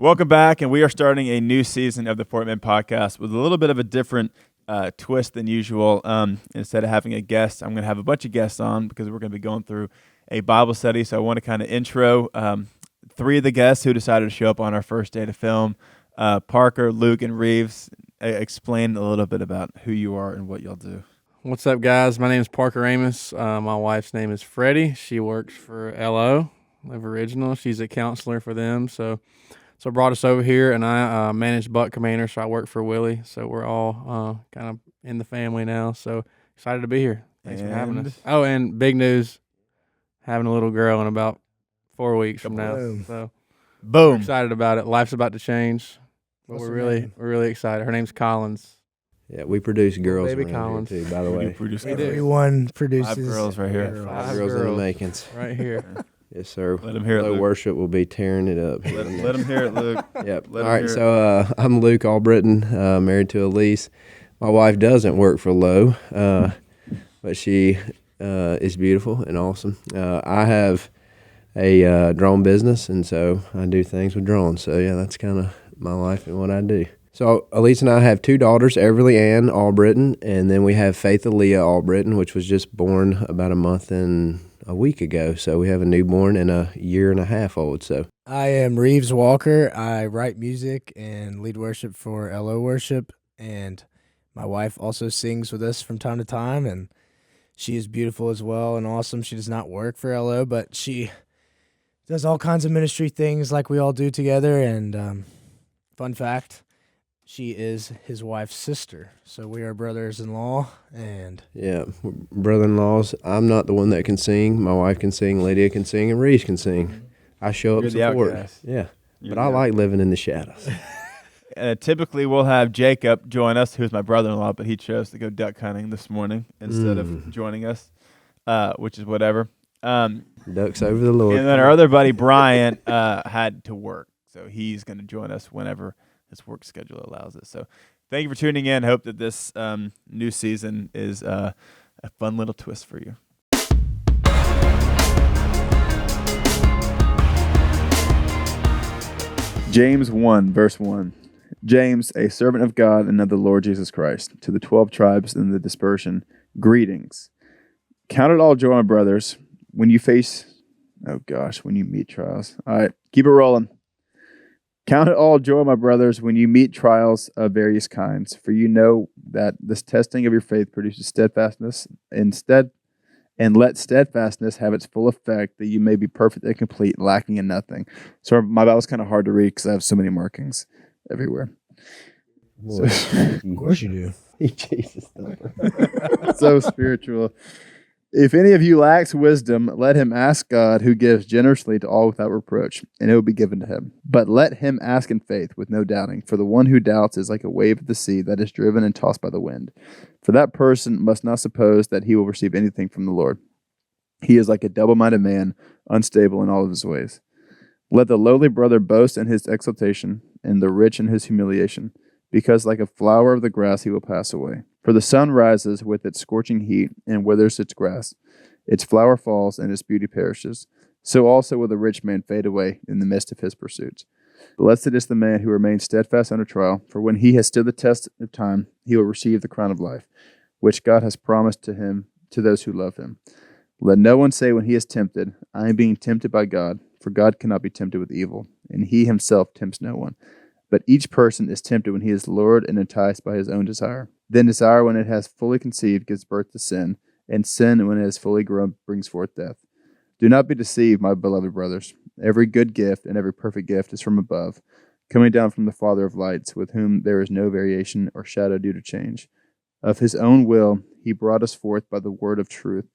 Welcome back, and we are starting a new season of the Portman podcast with a little bit of a different twist than usual. Instead of having a guest, I'm going to have a bunch of guests on because we're going to be going through a Bible study. So I want to kind of intro three of the guests who decided to show up on our first day to film. Parker, Luke, and Reeves. Explain a little bit about who you are and what y'all do. What's up, guys? My name is Parker Amos. My wife's name is Freddie. She works for LO, Live Original. She's a counselor for them. So brought us over here, and I manage Buck Commander, so I work for Willie. So we're all kind of in the family now. So excited to be here. Thanks for having us. Oh, and big news, having a little girl in about 4 weeks from now. So we're excited about it. Life's about to change. But we're really excited. Her name's Collins. Yeah, we produce girls Baby around Collins. here too, by the way. Everyone produces 5 girls right here. Five girls in the makings. Right here. Yes, sir. Let them hear it, Luke. Worship will be tearing it up. Let them hear it, Luke. Yep. All right, so I'm Luke Albritton, married to Elise. My wife doesn't work for Lowe, but she is beautiful and awesome. I have a drone business, and so I do things with drones. So, yeah, that's kind of my life and what I do. So Elise and I have 2 daughters, Everly Ann Albritton, and then we have Faith Aaliyah Albritton, which was just born about a month and a week ago. So we have a newborn and a 1.5 year old. So I am Reeves Walker. I write music and lead worship for LO Worship, and my wife also sings with us from time to time, and she is beautiful as well and awesome. She does not work for LO, but she does all kinds of ministry things like we all do together, and fun fact, she is his wife's sister, so we are brothers-in-law. And yeah, brother-in-laws. I'm not the one that can sing. My wife can sing, Lydia can sing, and Reese can sing. I show up support. Yeah, but I like living in the shadows. Typically, we'll have Jacob join us, who's my brother-in-law, but he chose to go duck hunting this morning instead of joining us, which is whatever. Ducks over the Lord. And then our other buddy, Brian, had to work, so he's going to join us whenever his work schedule allows it. So thank you for tuning in. Hope that this new season is a fun little twist for you. James 1, verse 1. James, a servant of God and of the Lord Jesus Christ, to the 12 tribes in the dispersion, greetings. Count it all joy, my brothers, when you meet trials. All right, keep it rolling. Count it all joy, my brothers, when you meet trials of various kinds, for you know that this testing of your faith produces steadfastness. And let steadfastness have its full effect, that you may be perfect and complete, lacking in nothing. So my Bible's kind of hard to read because I have so many markings everywhere. So, of course you do. Jesus. So spiritual. If any of you lacks wisdom, let him ask God, who gives generously to all without reproach, and it will be given to him. But let him ask in faith, with no doubting. For the one who doubts is like a wave of the sea that is driven and tossed by the wind. For that person must not suppose that he will receive anything from the Lord. He is like a double-minded man, unstable in all of his ways. Let the lowly brother boast in his exaltation, and the rich in his humiliation, because like a flower of the grass he will pass away. For the sun rises with its scorching heat and withers its grass. Its flower falls and its beauty perishes. So also will the rich man fade away in the midst of his pursuits. Blessed is the man who remains steadfast under trial, for when he has stood the test of time, he will receive the crown of life, which God has promised to him, to those who love him. Let no one say when he is tempted, I am being tempted by God, for God cannot be tempted with evil, and he himself tempts no one. But each person is tempted when he is lured and enticed by his own desire. Then desire, when it has fully conceived, gives birth to sin, and sin, when it has fully grown, brings forth death. Do not be deceived, my beloved brothers. Every good gift and every perfect gift is from above, coming down from the Father of lights, with whom there is no variation or shadow due to change. Of his own will he brought us forth by the word of truth,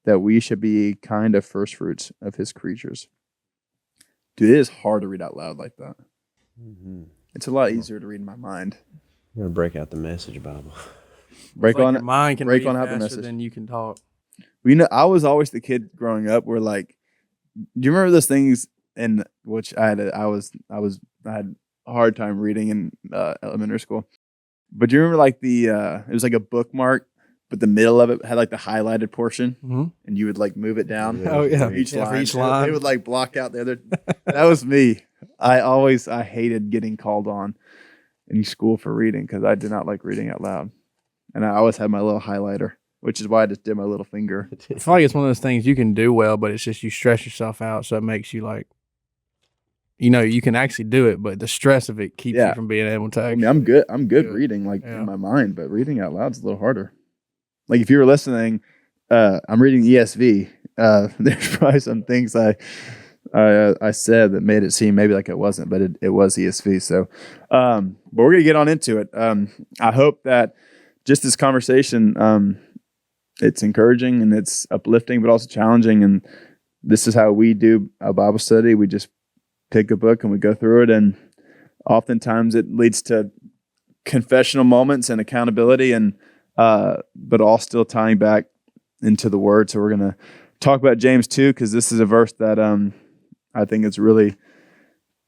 that we should be a kind of firstfruits of his creatures. Dude, it is hard to read out loud like that. Mm-hmm. It's a lot easier to read in my mind. I'm going to break out the Message Bible. Break like on your mind can break read on out the faster message. than you can talk. You know, I was always the kid growing up where, like, do you remember those things in which I had a hard time reading in elementary school? But do you remember, like, it was like a bookmark, but the middle of it had like the highlighted portion, and you would like move it down. Oh yeah, For each line. For each line. It would like block out the other. That was me. I hated getting called on in school for reading because I did not like reading out loud. And I always had my little highlighter, which is why I just did my little finger. I feel like it's one of those things you can do well, but it's just you stress yourself out, so it makes you like, you can actually do it, but the stress of it keeps you from being able to. I mean, I'm good reading in my mind, but reading out loud is a little harder. Like if you were listening, I'm reading ESV. There's probably some things I said that made it seem maybe like it wasn't, but it was ESV. So, but we're gonna get on into it. I hope that just this conversation, it's encouraging and it's uplifting, but also challenging. And this is how we do a Bible study. We just pick a book and we go through it, and oftentimes it leads to confessional moments and accountability, and but all still tying back into the Word. So we're gonna talk about James 2 because this is a verse that I think it's really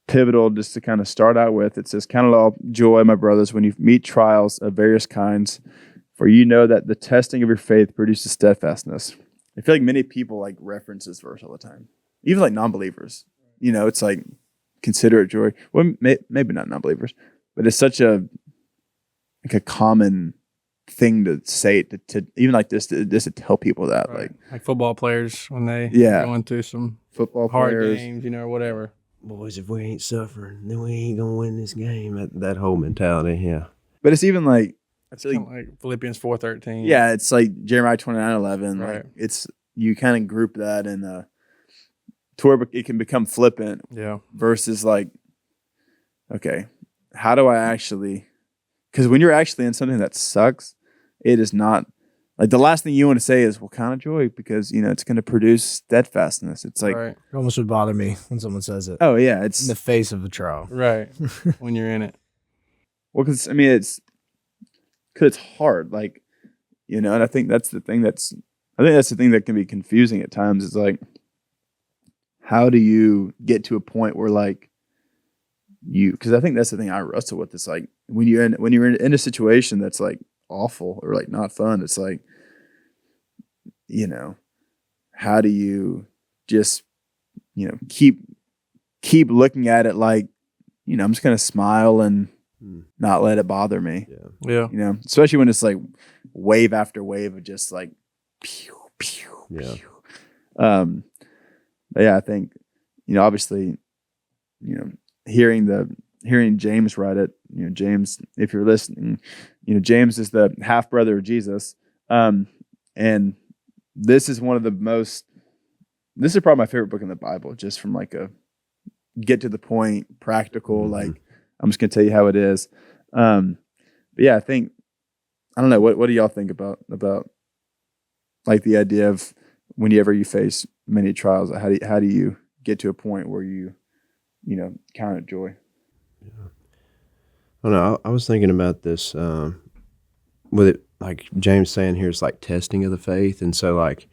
pivotal just to kind of start out with. It says, "Count it all joy, my brothers, when you meet trials of various kinds, for you know that the testing of your faith produces steadfastness." I feel like many people like reference this verse all the time, even like non-believers. It's like, consider it joy. Well, maybe not non-believers, but it's such a common thing to say to even like this to tell people that, right. Like football players when they going through some football hard players. games, or whatever. Boys, if we ain't suffering, then we ain't gonna win this game. That whole mentality, yeah. But it's even like I feel like Philippians 4:13. Yeah, it's like Jeremiah 29:11. Right. Like it's you kind of group that in to where it can become flippant. Yeah. Versus like, okay, how do I actually? Because when you're actually in something that sucks, it is not like the last thing you want to say is, "Well, count of joy," because it's going to produce steadfastness. It's like It almost would bother me when someone says it. Oh yeah, it's in the face of a trial, right? When you're in it. Well, because it's hard, like and I think that's the thing that can be confusing at times. Is like, how do you get to a point where like because I think that's the thing I wrestle with. It's like when you're in a situation that's like awful or like not fun, it's like, how do you just, keep looking at it like, I'm just going to smile and not let it bother me. Yeah. Especially when it's like wave after wave of just like, pew, pew, Yeah. pew. But yeah, I think, obviously, hearing James write it, James, if you're listening, James is the half brother of Jesus. And this is this is probably my favorite book in the Bible, just from like a get to the point, practical, like I'm just going to tell you how it is. But yeah, I don't know. What do y'all think about like the idea of whenever you face many trials, how do you get to a point where you count it joy? Yeah. I don't know. I was thinking about this with it, like James saying here, it's like testing of the faith, and so like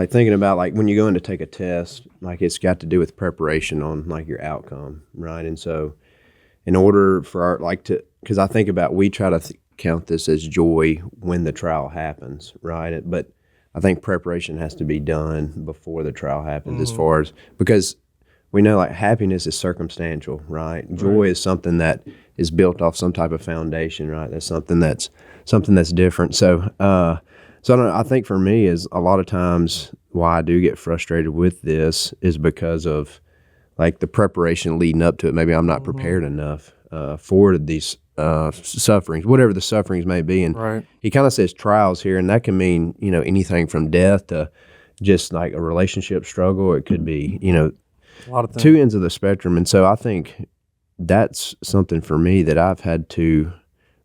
thinking about like when you go in to take a test, like it's got to do with preparation on like your outcome, right? And so, in order for because I think about we try to count this as joy when the trial happens, right? But I think preparation has to be done before the trial happens, as far as because we know like happiness is circumstantial, right? Joy is something that is built off some type of foundation, right? That's something that's different. So, I don't know. I think for me is a lot of times why I do get frustrated with this is because of like the preparation leading up to it. Maybe I'm not prepared enough for these sufferings, whatever the sufferings may be. And he kind of says trials here, and that can mean anything from death to just like a relationship struggle. It could be a lot of things. Two ends of the spectrum. And so I think that's something for me that I've had to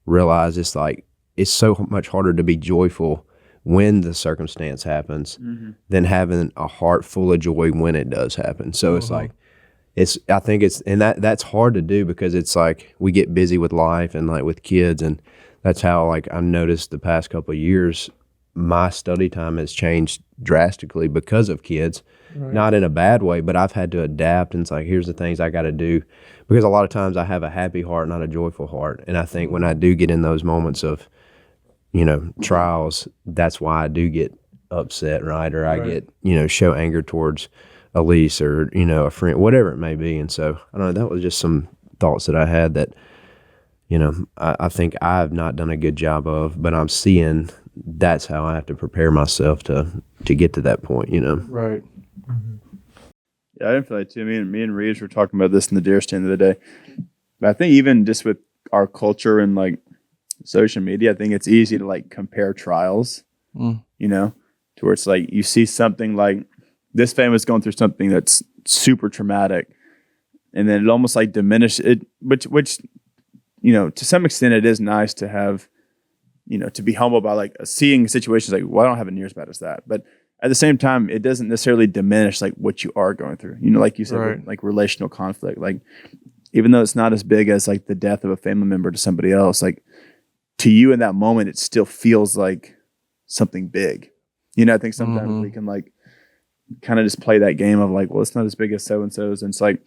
realize. It's like it's so much harder to be joyful when the circumstance happens than having a heart full of joy when it does happen. So it's like I think that's hard to do because it's like we get busy with life and like with kids, and that's how like I've noticed the past couple of years my study time has changed drastically because of kids. Not in a bad way, but I've had to adapt, and it's like, here's the things I got to do, because a lot of times I have a happy heart, not a joyful heart. And I think when I do get in those moments of, trials, that's why I do get upset, right? Or I get, show anger towards Elise or, you know, a friend, whatever it may be. And so, I don't know, that was just some thoughts that I had that, you know, I think I've not done a good job of, but I'm seeing that's how I have to prepare myself to get to that point, you know. Right. Yeah, I didn't feel like too. Me and Reeves were talking about this in the deer stand the other day. But I think even just with our culture and like social media, I think it's easy to like compare trials, you know, to where it's like you see something like this family's going through something that's super traumatic, and then it almost like diminishes it, which you know, to some extent it is nice to have, you know, to be humble about like seeing situations like, well, I don't have it near as bad as that. But at the same time, it doesn't necessarily diminish like what you are going through. You know, like you said, Right. like relational conflict, like even though it's not as big as like the death of a family member to somebody else, like to you in that moment, it still feels like something big. You know, I think sometimes we can like kind of just play that game of like, well, it's not as big as so-and-so's. And it's like,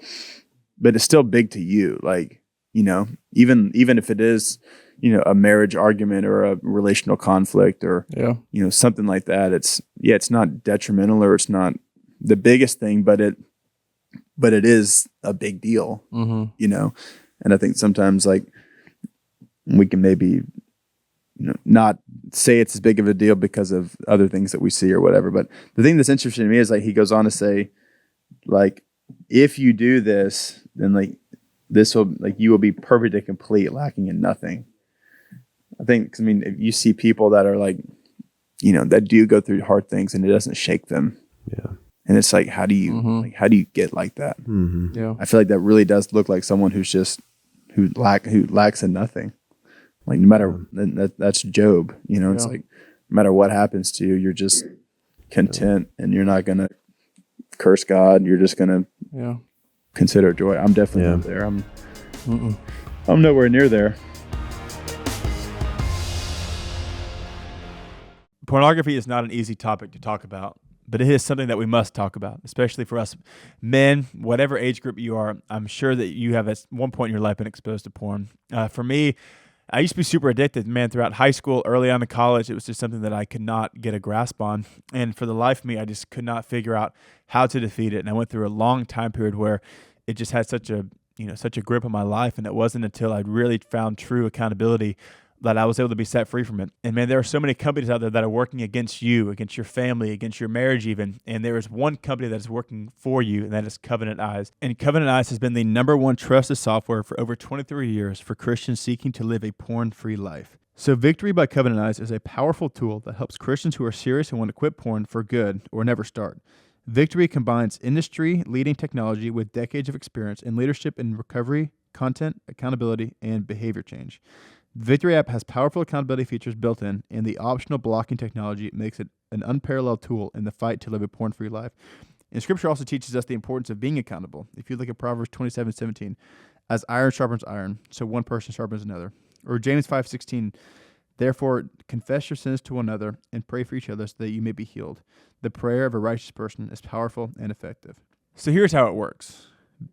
but it's still big to you. Like, you know, even if it is, you know, a marriage argument or a relational conflict or, you know, something like that, it's not detrimental or it's not the biggest thing, but it is a big deal, you know? And I think sometimes like we can maybe, you know, not say it's as big of a deal because of other things that we see or whatever. But the thing that's interesting to me is like, he goes on to say, like, if you do this, then like, this will like, you will be perfect and complete, lacking in nothing. I think, 'cause, I mean, if you see people that are like, you know, that do go through hard things and it doesn't shake them. Yeah. And it's like, how do you get like that? Yeah. I feel like that really does look like someone who's just, who lacks in nothing. Like no matter, that's Job, you know, it's like, no matter what happens to you, you're just content and you're not going to curse God. You're just going to consider it joy. I'm definitely not there. I'm nowhere near there. Pornography is not an easy topic to talk about, but it is something that we must talk about, especially for us men, whatever age group you are. I'm sure that you have at one point in your life been exposed to porn. For me, I used to be super addicted, man, throughout high school, early on in college. It was just something that I could not get a grasp on. And for the life of me, I just could not figure out how to defeat it. And I went through a long time period where it just had such a grip on my life. And it wasn't until I really found true accountability that I was able to be set free from it. And man, there are so many companies out there that are working against you, against your family, against your marriage even. And there is one company that is working for you, and that is Covenant Eyes. And Covenant Eyes has been the #1 trusted software for over 23 years for Christians seeking to live a porn-free life. So Victory by Covenant Eyes is a powerful tool that helps Christians who are serious and want to quit porn for good or never start. Victory combines industry-leading technology with decades of experience in leadership and recovery, content, accountability, and behavior change. The Victory app has powerful accountability features built in, and the optional blocking technology makes it an unparalleled tool in the fight to live a porn-free life. And Scripture also teaches us the importance of being accountable. If you look at Proverbs 27:17, as iron sharpens iron, so one person sharpens another. Or James 5:16, therefore confess your sins to one another and pray for each other so that you may be healed. The prayer of a righteous person is powerful and effective. So here's how it works.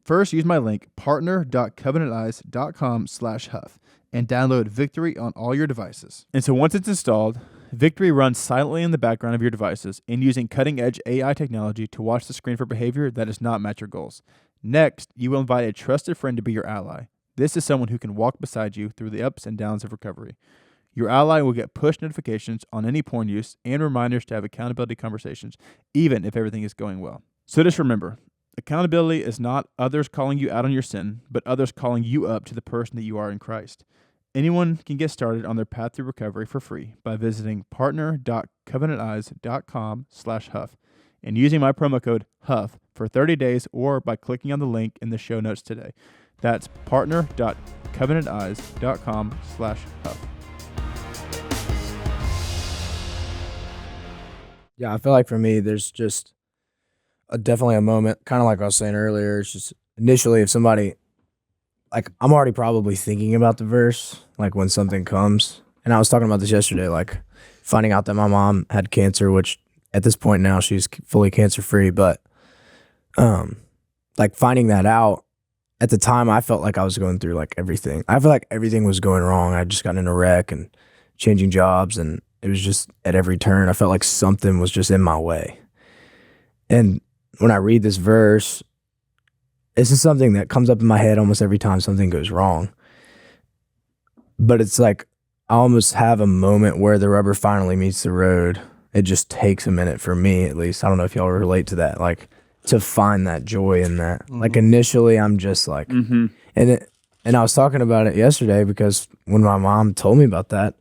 First, use my link, partner.covenanteyes.com/Huff, and download Victory on all your devices. And so once it's installed, Victory runs silently in the background of your devices and using cutting-edge AI technology to watch the screen for behavior that does not match your goals. Next, you will invite a trusted friend to be your ally. This is someone who can walk beside you through the ups and downs of recovery. Your ally will get push notifications on any porn use and reminders to have accountability conversations, even if everything is going well. So just remember, accountability is not others calling you out on your sin, but others calling you up to the person that you are in Christ. Anyone can get started on their path to recovery for free by visiting partner.covenanteyes.com/Huff and using my promo code Huff for 30 days or by clicking on the link in the show notes today. That's partner.covenanteyes.com/Huff. Yeah, I feel like for me, there's just definitely a moment, kind of like I was saying earlier. It's just initially, if somebody, like, I'm already probably thinking about the verse, like when something comes. And I was talking about this yesterday, like finding out that my mom had cancer, which at this point now she's fully cancer free. But like finding that out at the time, I felt like I was going through like everything. I feel like everything was going wrong. I just got in a wreck and changing jobs, and it was just at every turn, I felt like something was just in my way. And when I read this verse, this is something that comes up in my head almost every time something goes wrong. But it's like I almost have a moment where the rubber finally meets the road. It just takes a minute for me, at least. I don't know if y'all relate to that, like to find that joy in that. Mm-hmm. Like initially, I'm just like, and I was talking about it yesterday because when my mom told me about that,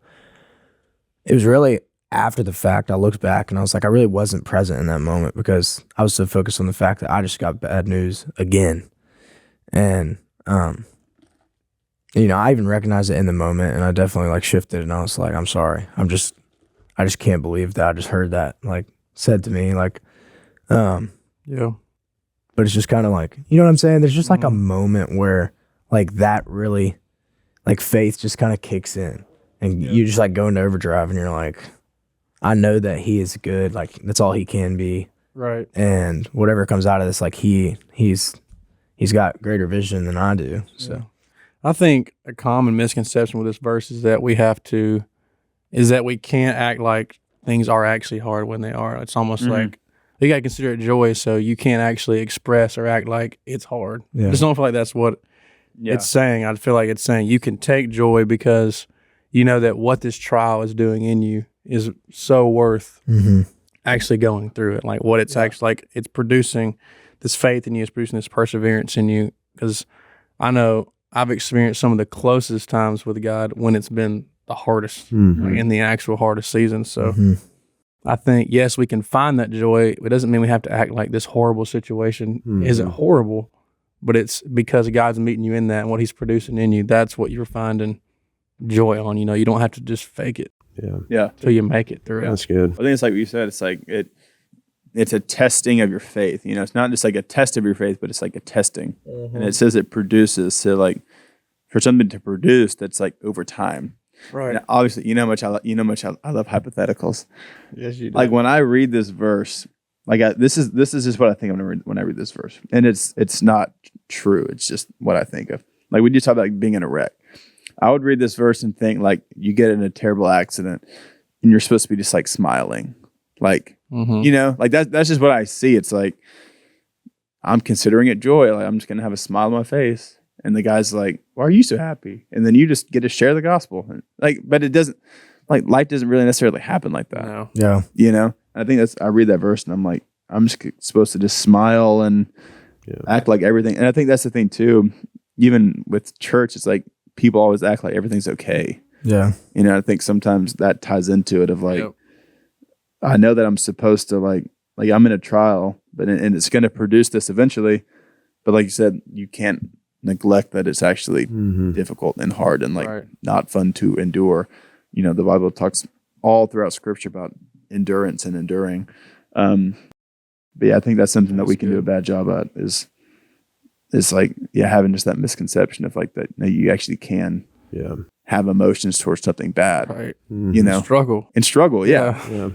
it was really after the fact. I looked back and I was like, I really wasn't present in that moment because I was so focused on the fact that I just got bad news again. And, you know, I even recognized it in the moment, and I definitely like shifted, and I was like, I'm sorry. I just can't believe that I just heard that like said to me, like, Yeah. but it's just kind of like, you know what I'm saying? There's just like a moment where like that really, like faith just kind of kicks in, and you just like go into overdrive, and you're like, I know that he is good. Like that's all he can be. Right. And whatever comes out of this, like he's got greater vision than I do. So. Yeah. I think a common misconception with this verse is that we can't act like things are actually hard when they are. It's almost like you got to consider it joy, so you can't actually express or act like it's hard. Yeah. I just don't feel like that's what it's saying. I feel like it's saying you can take joy because you know that what this trial is doing in you is so worth actually going through it. Like what it's actually like, it's producing this faith in you, it's producing this perseverance in you. Because I know I've experienced some of the closest times with God when it's been the hardest, like in the actual hardest season. So I think, yes, we can find that joy. It doesn't mean we have to act like this horrible situation isn't horrible, but it's because God's meeting you in that, and what he's producing in you, that's what you're finding joy on. You know, you don't have to just fake it. Yeah. Till you make it through. That's good. I think it's like what you said. It's like it's a testing of your faith. You know, it's not just like a test of your faith, but it's like a testing. And it says it produces. So like for something to produce, that's like over time. Right. And obviously, you know I love hypotheticals. Yes, you do. Like when I read this verse, like this is just what I think I'm gonna read when I read this verse, and it's not true. It's just what I think of. Like we just talk about like being in a wreck. I would read this verse and think like you get in a terrible accident, and you're supposed to be just like smiling, like. You know, like that's just what I see. It's like I'm considering it joy. Like I'm just gonna have a smile on my face, and the guy's like, "Why are you so happy?" And then you just get to share the gospel. And like, but it doesn't. Like life doesn't really necessarily happen like that. No. Yeah. You know, and I think I read that verse and I'm like, I'm just supposed to just smile and act like everything. And I think that's the thing too. Even with church, it's like people always act like everything's okay. Yeah. You know, I think sometimes that ties into it of like. I know that I'm supposed to like I'm in a trial, and it's going to produce this eventually. But like you said, you can't neglect that it's actually difficult and hard and like not fun to endure. You know, the Bible talks all throughout Scripture about endurance and enduring. But yeah, I think that's something that we can do a bad job at is like having just that misconception of like that you actually can have emotions towards something bad. Right. You know, Struggle. Yeah.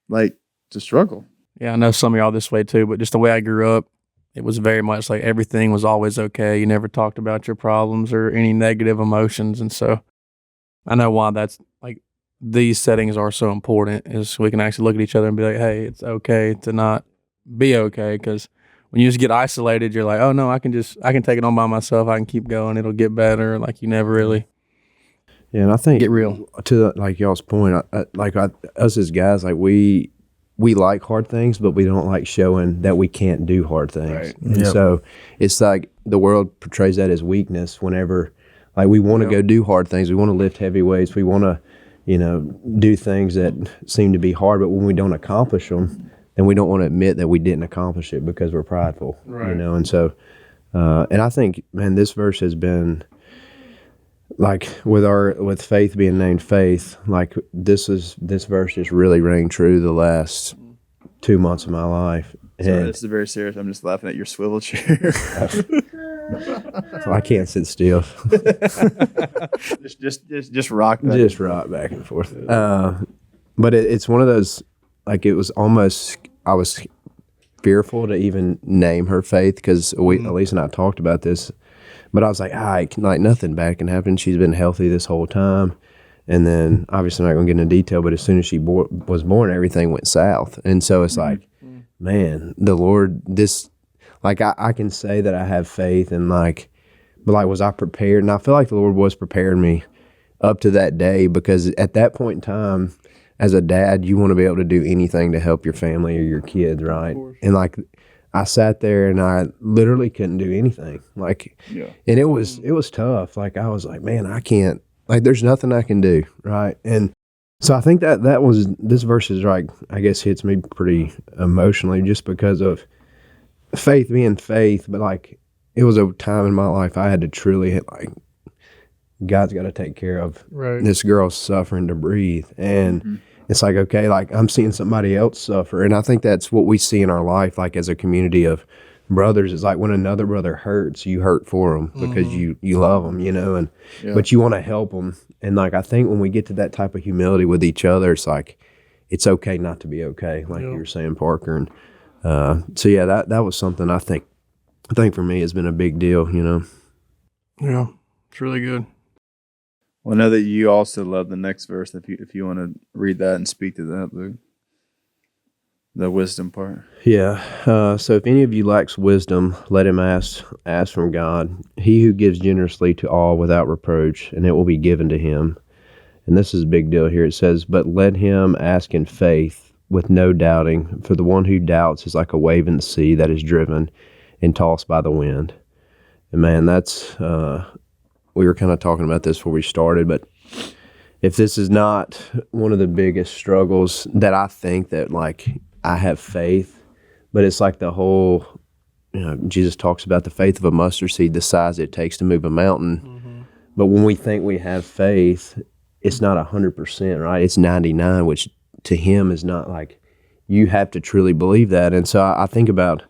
Like to struggle. Yeah, I know some of y'all this way too, but just the way I grew up, it was very much like everything was always okay. You never talked about your problems or any negative emotions. And so I know why that's like these settings are so important is we can actually look at each other and be like, hey, it's okay to not be okay. Because when you just get isolated, you're like, oh no, I can take it on by myself. I can keep going. It'll get better. Like you never really. Yeah, and I think get real to like y'all's point. Us as guys, like we like hard things, but we don't like showing that we can't do hard things. Right. And so it's like the world portrays that as weakness. Whenever like we want to go do hard things, we want to lift heavy weights, we want to, you know, do things that seem to be hard. But when we don't accomplish them, then we don't want to admit that we didn't accomplish it because we're prideful. Right. You know, and so and I think, man, this verse has been. Like with faith being named faith, like this verse just really rang true the last 2 months of my life. Sorry, this is very serious. I'm just laughing at your swivel chair. I can't sit still. just rock. Just rock back and forth. But it's one of those. Like it was almost. I was fearful to even name her faith because Elise and I talked about this. But I was like, like nothing bad can happen. She's been healthy this whole time. And then, obviously, I'm not going to get into detail, but as soon as she was born, everything went south. And so it's like, man, the Lord, this, like, I can say that I have faith and like, but like, was I prepared? And I feel like the Lord was preparing me up to that day, because at that point in time, as a dad, you want to be able to do anything to help your family or your kids, right? And like, I sat there and I literally couldn't do anything. Like, and it was tough. Like, I was like, man, I can't, like, there's nothing I can do, right? And so I think that was, this verse is like, I guess hits me pretty emotionally, just because of faith being faith. But like, it was a time in my life I had to truly hit, like, God's got to take care of this girl's suffering to breathe. And it's like, okay, like, I'm seeing somebody else suffer. And I think that's what we see in our life, like, as a community of brothers. It's like when another brother hurts, you hurt for them because you love them, you know, and but you want to help them. And like, I think when we get to that type of humility with each other, it's like, it's okay not to be okay, like you were saying, Parker. And so yeah, that was something I think for me has been a big deal, you know. Yeah, it's really good. Well, I know that you also love the next verse. If you want to read that and speak to that, Luke, the wisdom part. Yeah. So if any of you lacks wisdom, let him ask from God. He who gives generously to all without reproach, and it will be given to him. And this is a big deal here. It says, but let him ask in faith with no doubting, for the one who doubts is like a wave in the sea that is driven and tossed by the wind. And man, that's, we were kind of talking about this before we started, but if this is not one of the biggest struggles that I think that, like, I have faith, but it's like the whole, you know, Jesus talks about the faith of a mustard seed, the size it takes to move a mountain. But when we think we have faith, it's not 100%, right? It's 99, which to him is not, like, you have to truly believe that. And so I think about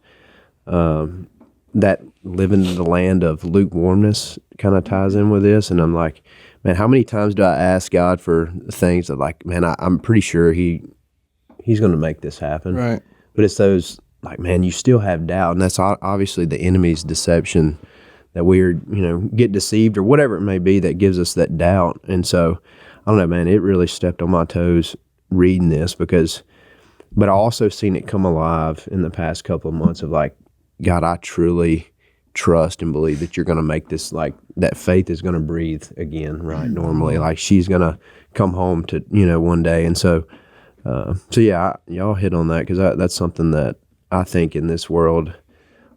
that living in the land of lukewarmness kind of ties in with this. And I'm like, man, how many times do I ask God for things that, like, man, I'm pretty sure he's going to make this happen. Right. But it's those, like, man, you still have doubt. And that's obviously the enemy's deception, that we're, you know, get deceived or whatever it may be that gives us that doubt. And so, I don't know, man, it really stepped on my toes reading this, but I also seen it come alive in the past couple of months of, like, God, I truly trust and believe that you're going to make this, like, that faith is going to breathe again, right? Normally, like, she's going to come home to, you know, one day. And so yeah, y'all hit on that, because that's something that I think in this world,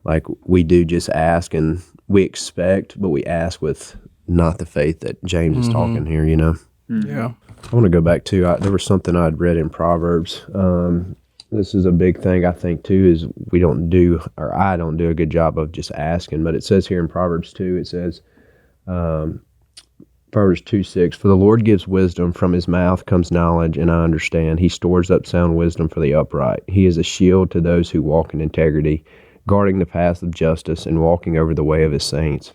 like, we do just ask and we expect, but we ask with not the faith that James is talking here, you know? Yeah. I want to go back to, there was something I'd read in Proverbs. This is a big thing, I think, too, is I don't do a good job of just asking. But it says here in Proverbs 2, it says, Proverbs 2:6, for the Lord gives wisdom, from his mouth comes knowledge, and I understand. He stores up sound wisdom for the upright. He is a shield to those who walk in integrity, guarding the path of justice and walking over the way of his saints.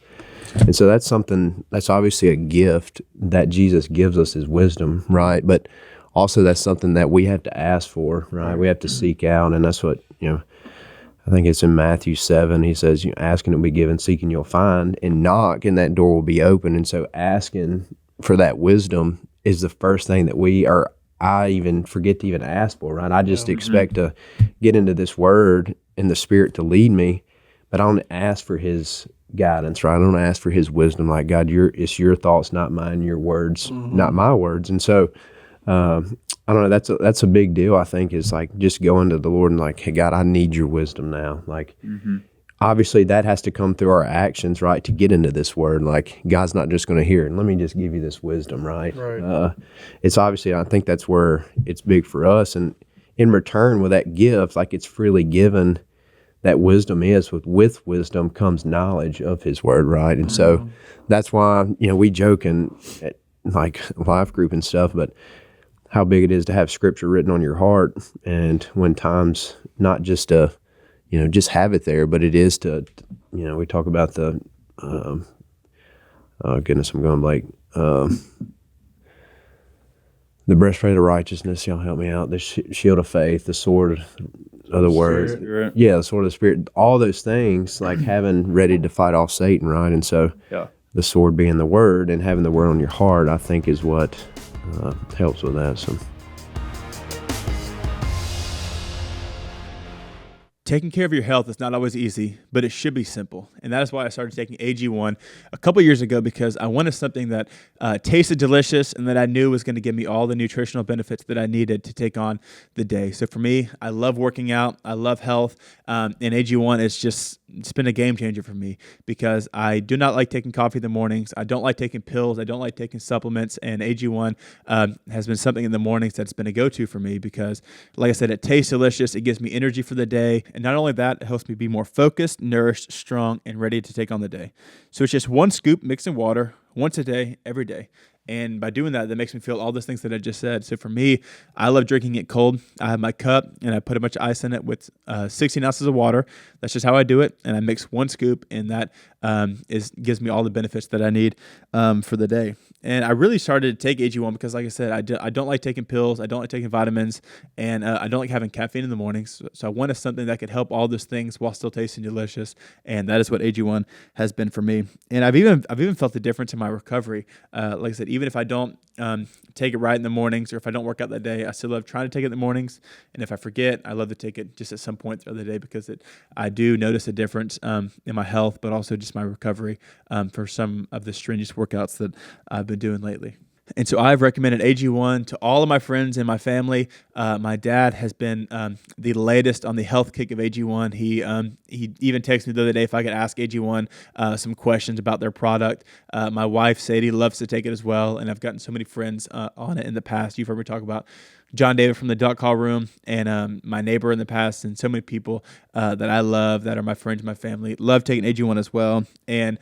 And so that's something, that's obviously a gift that Jesus gives us, is wisdom, right? But also that's something that we have to ask for, right? We have to seek out, and that's what, you know, I think it's in Matthew 7, he says, you ask and it will be given, seek and you'll find, and knock and that door will be open. And so asking for that wisdom is the first thing that I even forget to even ask for, right? I just expect to get into this word and the Spirit to lead me, but I don't ask for his guidance, right? I don't ask for his wisdom, like, God, it's your thoughts, not mine, your words, not my words. And so, I don't know, that's a big deal, I think, is like just going to the Lord and like, hey, God, I need your wisdom now. Like, obviously that has to come through our actions, right, to get into this word. Like, God's not just going to hear it, and let me just give you this wisdom, right? It's obviously, I think that's where it's big for us. And in return, with that gift, like, it's freely given, that wisdom is, with wisdom comes knowledge of his word, right? And so that's why, you know, we joke in like life group and stuff, but how big it is to have scripture written on your heart. And when times, not just to, you know, just have it there, but it is to, you know, we talk about the, oh goodness, I'm going blank. The breastplate of righteousness, y'all help me out. The shield of faith, the sword of the word. Right. Yeah, the sword of the Spirit. All those things, like having ready to fight off Satan, right? And so the sword being the word and having the word on your heart, I think, is what helps with that. So Taking care of your health is not always easy, but it should be simple. And that is why I started taking AG1 a couple years ago, because I wanted something that tasted delicious and that I knew was going to give me all the nutritional benefits that I needed to take on the day. So for me, I love working out. I love health. And AG1 it's been a game changer for me, because I do not like taking coffee in the mornings. I don't like taking pills. I don't like taking supplements. And AG1 has been something in the mornings that's been a go-to for me, because, like I said, it tastes delicious. It gives me energy for the day. And not only that, it helps me be more focused, nourished, strong, and ready to take on the day. So it's just one scoop mixed in water once a day, every day. And by doing that, that makes me feel all those things that I just said. So for me, I love drinking it cold. I have my cup, and I put a bunch of ice in it with 16 ounces of water. That's just how I do it. And I mix one scoop, and that gives me all the benefits that I need for the day. And I really started to take AG1 because, like I said, I don't like taking pills. I don't like taking vitamins, and I don't like having caffeine in the mornings. So I wanted something that could help all those things while still tasting delicious. And that is what AG1 has been for me. And I've even felt the difference in my recovery. Like I said, even if I don't take it right in the mornings, or if I don't work out that day, I still love trying to take it in the mornings. And if I forget, I love to take it just at some point throughout the day, because I do notice a difference in my health, but also just my recovery for some of the strenuous workouts that I've been doing lately. And so I've recommended AG1 to all of my friends and my family. My dad has been the latest on the health kick of AG1. He even texted me the other day if I could ask AG1 some questions about their product. My wife, Sadie, loves to take it as well, and I've gotten so many friends on it in the past. You've heard me talk about John David from the Duck Call Room, and my neighbor in the past, and so many people that I love that are my friends and my family love taking AG1 as well. And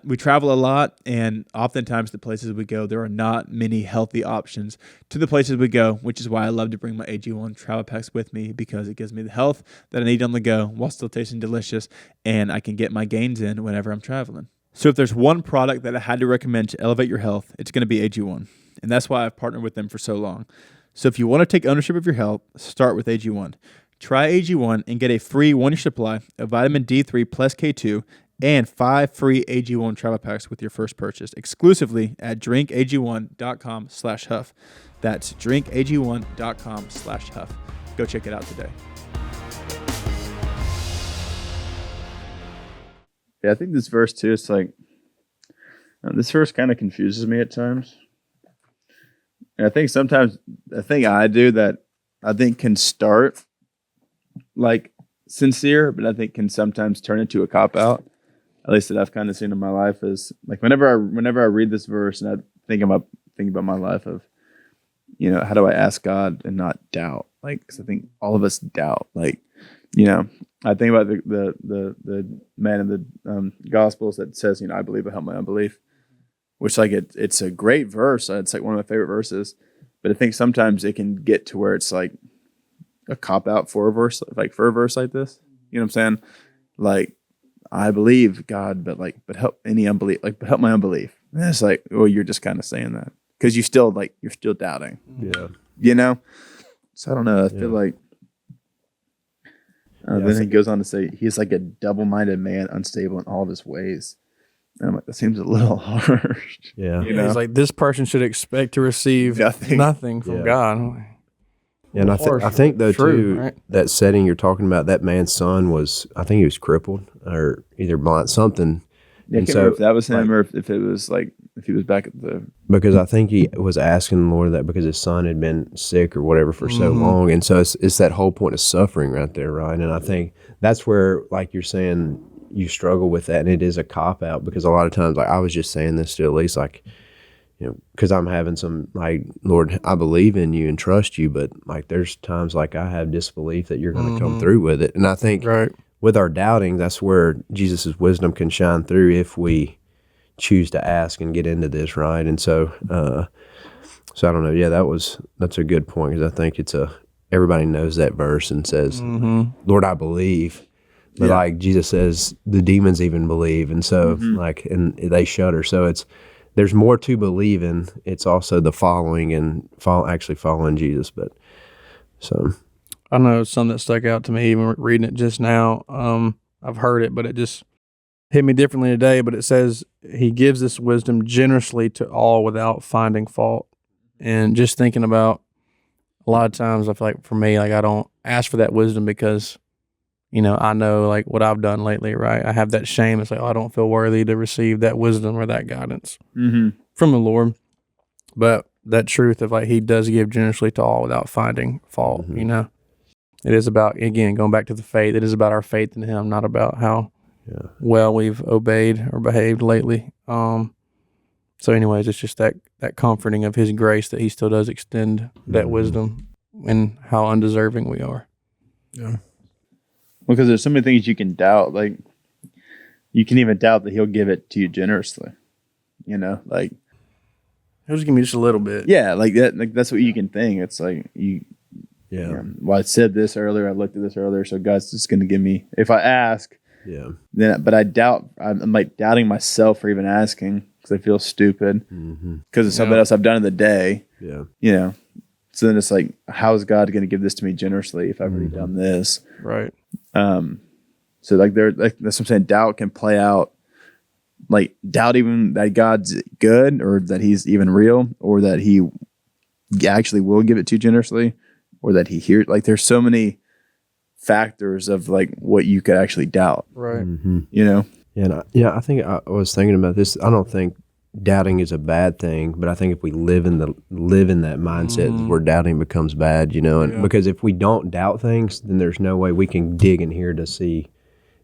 we travel a lot, and oftentimes the places we go, there are not many healthy options to the places we go, which is why I love to bring my AG1 travel packs with me, because it gives me the health that I need on the go while still tasting delicious, and I can get my gains in whenever I'm traveling. So if there's one product that I had to recommend to elevate your health, it's going to be AG1, and that's why I've partnered with them for so long. So if you want to take ownership of your health, start with AG1. Try AG1 and get a free 1-year supply of vitamin D3 plus K2 and 5 free AG1 travel packs with your first purchase exclusively at drinkag1.com/Huff. That's drinkag1.com/Huff. Go check it out today. Yeah, I think this verse too, it's like, this verse kind of confuses me at times. And I think sometimes the thing I do that I think can start like sincere, but I think can sometimes turn into a cop-out, at least that I've kind of seen in my life, is like whenever I read this verse and I think about my life of, how do I ask God and not doubt? Like, 'cause I think all of us doubt. Like, I think about the man in the Gospels that says, I believe, but help my unbelief, which like it's a great verse. It's like one of my favorite verses, but I think sometimes it can get to where it's like a cop out for a verse like this. You know what I'm saying? Like, I believe God, but help any unbelief, but help my unbelief. And it's like, well, you're just kind of saying that because you're still doubting. Yeah. So I don't know. I feel like then he goes on to say he's like a double-minded man, unstable in all of his ways. And I'm like, that seems a little harsh. Yeah. It's like this person should expect to receive nothing from God. Yeah, and I think though too, right? that setting you're talking about, that man's son I think he was crippled or either blind, something. Yeah, I can't remember if that was him or if it was like if he was back at the. Because I think he was asking the Lord that because his son had been sick or whatever for so long, and so it's that whole point of suffering right there, right? And I think that's where, like you're saying, you struggle with that, and it is a cop out because a lot of times, like I was just saying this to Elise, like. Because I'm having some, like, Lord, I believe in you and trust you, but, like, there's times, like, I have disbelief that you're going to come through with it. And I think with our doubting, that's where Jesus' wisdom can shine through if we choose to ask and get into this, right? And so I don't know. Yeah, that's a good point because I think everybody knows that verse and says, Lord, I believe. But, like, Jesus says, the demons even believe. And so, and they shudder. So there's more to believe in. It's also the following and actually following Jesus. But so I know something that stuck out to me even reading it just now. I've heard it, but it just hit me differently today. But it says he gives this wisdom generously to all without finding fault. And just thinking about a lot of times, I feel like for me, like I don't ask for that wisdom because I know like what I've done lately, right? I have that shame. It's like, oh, I don't feel worthy to receive that wisdom or that guidance from the Lord. But that truth of like, he does give generously to all without finding fault, It is about, again, going back to the faith, it is about our faith in him, not about how well we've obeyed or behaved lately. So anyways, it's just that comforting of his grace that he still does extend that wisdom and how undeserving we are. Yeah. Because there's so many things you can doubt. Like, you can even doubt that he'll give it to you generously. Like, He'll just give me just a little bit. yeah, like that. Like, that's what you can think. It's like well, I said this earlier. I looked at this earlier. So God's just going to give me, if I ask. Yeah. Then, but I doubt. I'm like doubting myself for even asking because I feel stupid because of something else I've done in the day. Yeah. So then it's like, how is God going to give this to me generously if I've already done this? Right. So like that's what I'm saying. Doubt can play out, like doubt even that God's good or that he's even real or that he actually will give it to you generously or that he hears. Like there's so many factors of like what you could actually doubt. Right. Yeah. And I think I was thinking about this. I don't think doubting is a bad thing, but I think if we live in that mindset where doubting becomes bad, and because if we don't doubt things, then there's no way we can dig in here to see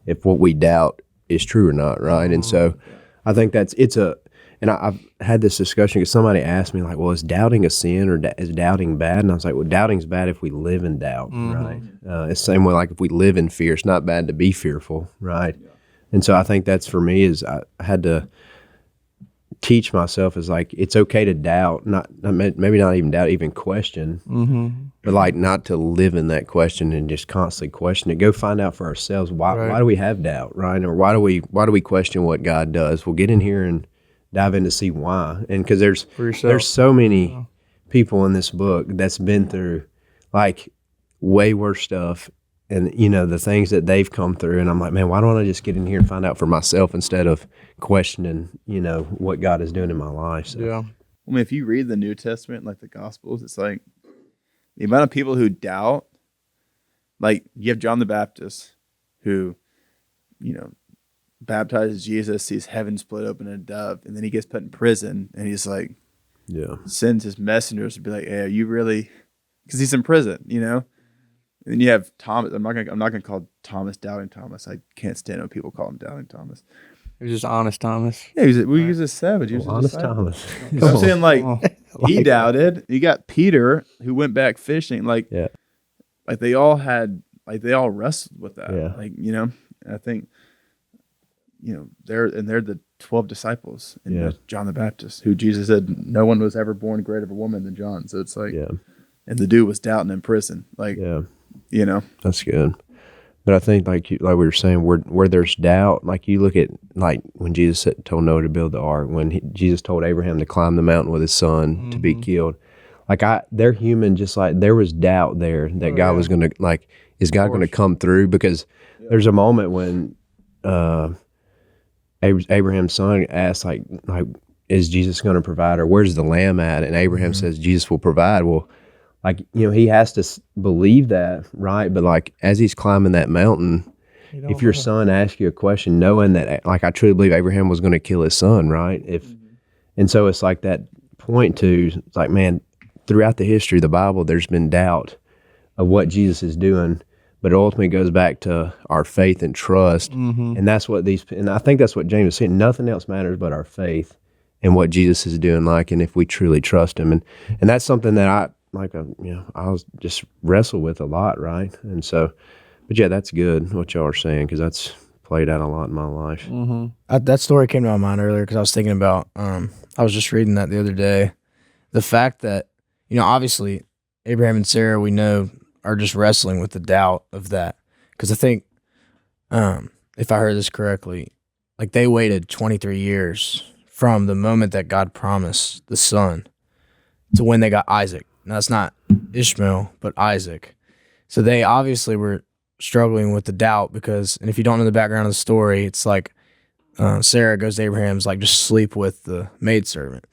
if what we doubt is true or not, right? And so I think and I've had this discussion because somebody asked me like, well, is doubting a sin or is doubting bad? And I was like, well, doubting's bad if we live in doubt, right? It's the same way like if we live in fear, it's not bad to be fearful, right? And so I think that's for me is I had to teach myself is like it's okay to doubt, maybe not even doubt, even question, but like not to live in that question and just constantly question it. Go find out for ourselves why do we have doubt, right? Or why do we question what God does? We'll get in here and dive in to see why, and because there's so many people in this book that's been through like way worse stuff. And, the things that they've come through. And I'm like, man, why don't I just get in here and find out for myself instead of questioning, what God is doing in my life. So. Yeah. I mean, if you read the New Testament, like the Gospels, it's like the amount of people who doubt, like you have John the Baptist who, baptizes Jesus, sees heaven split open and a dove, and then he gets put in prison and he's like, sends his messengers to be like, hey, are you really, because he's in prison, And then you have Thomas. I'm not gonna call Thomas Doubting Thomas. I can't stand when people call him Doubting Thomas. He was just honest Thomas. Yeah, we use a savage. He was honest Thomas. I'm saying like he doubted. You got Peter who went back fishing. Like they all wrestled with that. Yeah. Like I think they're the 12 disciples and John the Baptist, who Jesus said no one was ever born greater of a woman than John. So it's like and the dude was doubting in prison. Like that's good. But I think like we were saying, where there's doubt, like you look at like when Jesus told Noah to build the ark, when Jesus told Abraham to climb the mountain with his son to be killed, like they're human, just like there was doubt there that God was gonna like, is God gonna come through? Because there's a moment when Abraham's son asked like is Jesus gonna provide, or where's the lamb at? And Abraham says Jesus will provide. Well, like, he has to believe that, right? But like, as he's climbing that mountain, if your son asks you a question, knowing that, like, I truly believe Abraham was going to kill his son, right? And so it's like that point to, it's like, man, throughout the history of the Bible, there's been doubt of what Jesus is doing, but it ultimately goes back to our faith and trust. And that's what and I think that's what James is saying. Nothing else matters but our faith and what Jesus is doing, like, and if we truly trust him. And that's something that I was just wrestle with a lot, right? And so, but yeah, that's good what y'all are saying, because that's played out a lot in my life. That story came to my mind earlier because I was thinking about, I was just reading that the other day, the fact that, obviously Abraham and Sarah, we know, are just wrestling with the doubt of that. Because I think, if I heard this correctly, like they waited 23 years from the moment that God promised the son to when they got Isaac. Now, it's not Ishmael, but Isaac. So they obviously were struggling with the doubt because, and if you don't know the background of the story, it's like Sarah goes to Abraham's like, just sleep with the maidservant.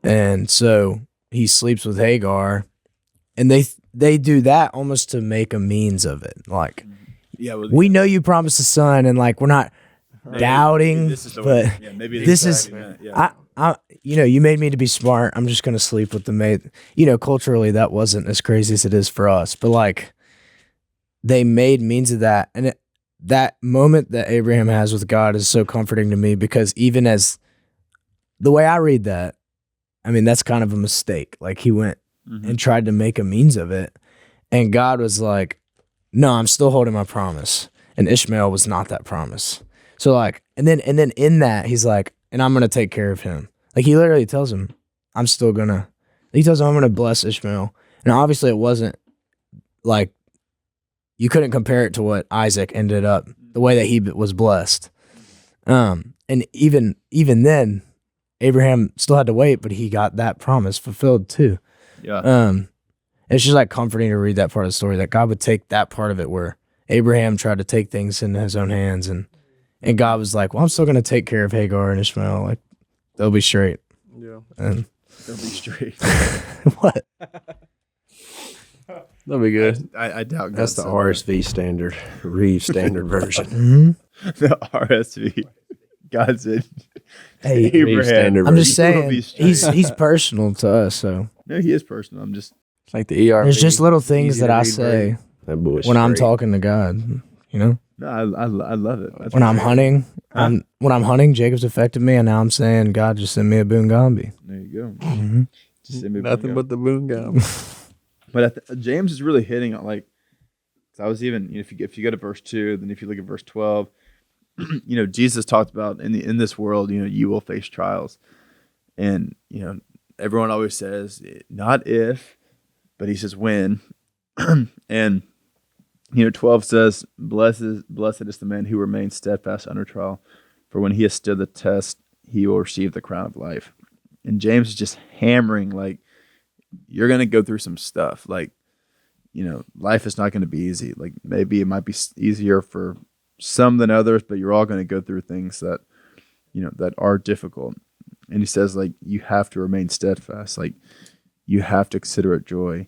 And so he sleeps with Hagar, and they do that almost to make a means of it. Like, Yeah, well, we know you promised a son, and like we're not doubting, this is the but way, maybe this is yeah. I you made me to be smart. I'm just gonna sleep with the maid. Culturally that wasn't as crazy as it is for us, but like they made means of that, and that moment that Abraham has with God is so comforting to me, because even as the way I read that, I mean that's kind of a mistake. Like he went and tried to make a means of it, and God was like, "No, I'm still holding my promise." And Ishmael was not that promise. So like, and then in that he's like, "And I'm gonna take care of him." Like he literally tells him, "I'm still gonna." He tells him, "I'm gonna bless Ishmael," and obviously it wasn't like. You couldn't compare it to what Isaac ended up, the way that he was blessed. And even then, Abraham still had to wait, but he got that promise fulfilled too. Yeah. It's just like comforting to read that part of the story, that God would take that part of it where Abraham tried to take things into his own hands, and God was like, "Well, I'm still going to take care of Hagar and Ishmael. Like they'll be straight." Yeah. And They'll be straight. what? That'll be good. I doubt That's God the said RSV standard, Reeves standard version. Mhm. that. The RSV. God said, Hey, Reeves Abraham. standard I'm just version. will be saying straight. he's personal to us, so No, he is personal. I'm just. It's like the ERV. there's just little things Easy that to I read say That boy's when I'm straight. talking to God. No, I love it. That's When what I'm I- hunting, Huh? when I'm hunting, Jacob's affected me, and now I'm saying, God, just send me a boongambi. There you go. Mm-hmm. Just send me a Nothing bingo. but the boon gum. But James is really hitting on like. 'Cause I was even if you go to verse 2, then if you look at verse 12, Jesus talked about in this world, you will face trials, and everyone always says not if, but he says when, and 12 says blessed is the man who remains steadfast under trial, for when he has stood the test, he will receive the crown of life. And James is just hammering like you're gonna go through some stuff like. Life is not going to be easy. Like maybe it might be easier for some than others, but you're all going to go through things that, that are difficult. And he says, like, you have to remain steadfast. Like you have to consider it joy,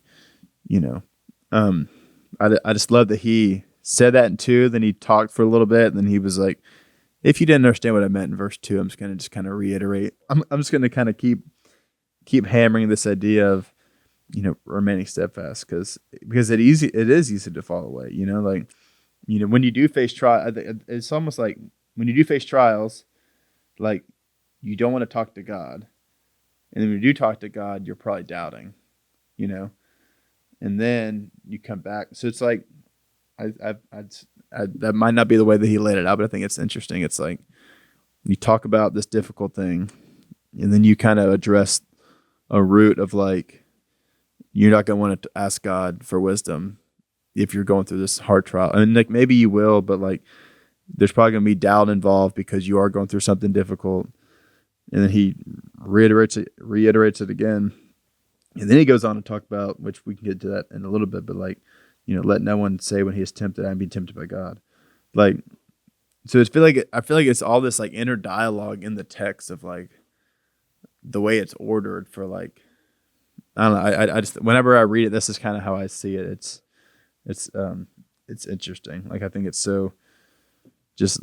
I just love that he said that in 2, then he talked for a little bit. And then he was like, if you didn't understand what I meant in verse 2, I'm just going to just kind of reiterate. I'm just going to kind of keep hammering this idea of, remaining steadfast because it is easy to fall away. When you do face trial, it's almost like when you do face trials, like you don't want to talk to God, and then when you do talk to God, you're probably doubting, and then you come back. So it's like, that might not be the way that he laid it out, but I think it's interesting. It's like you talk about this difficult thing, and then you kind of address a root of like. You're not going to want to ask God for wisdom if you're going through this hard trial. I mean, like maybe you will, but like there's probably going to be doubt involved because you are going through something difficult. And then he reiterates it again. And then he goes on to talk about, which we can get to that in a little bit, but like, let no one say when he is tempted, I'm being tempted by God. Like, so I feel like it's all this like inner dialogue in the text of like the way it's ordered for like, I don't know. I just whenever I read it, this is kind of how I see it. It's interesting. Like I think it's so, just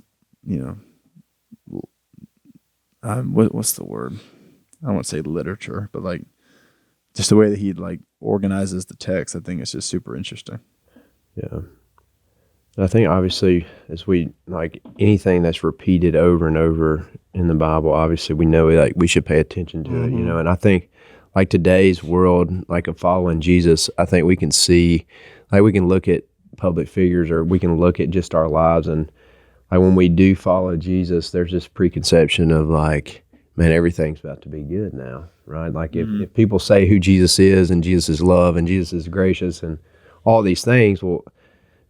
what's the word? I don't want to say literature, but like just the way that he like organizes the text. I think it's just super interesting. Yeah. I think obviously as we like anything that's repeated over and over in the Bible, obviously we know like we should pay attention to it, and I think like today's world, like of following Jesus, I think we can see, like we can look at public figures or we can look at just our lives, and like when we do follow Jesus, there's this preconception of like, man, everything's about to be good now, right? Like if people say who Jesus is and Jesus is love and Jesus is gracious and all these things, well,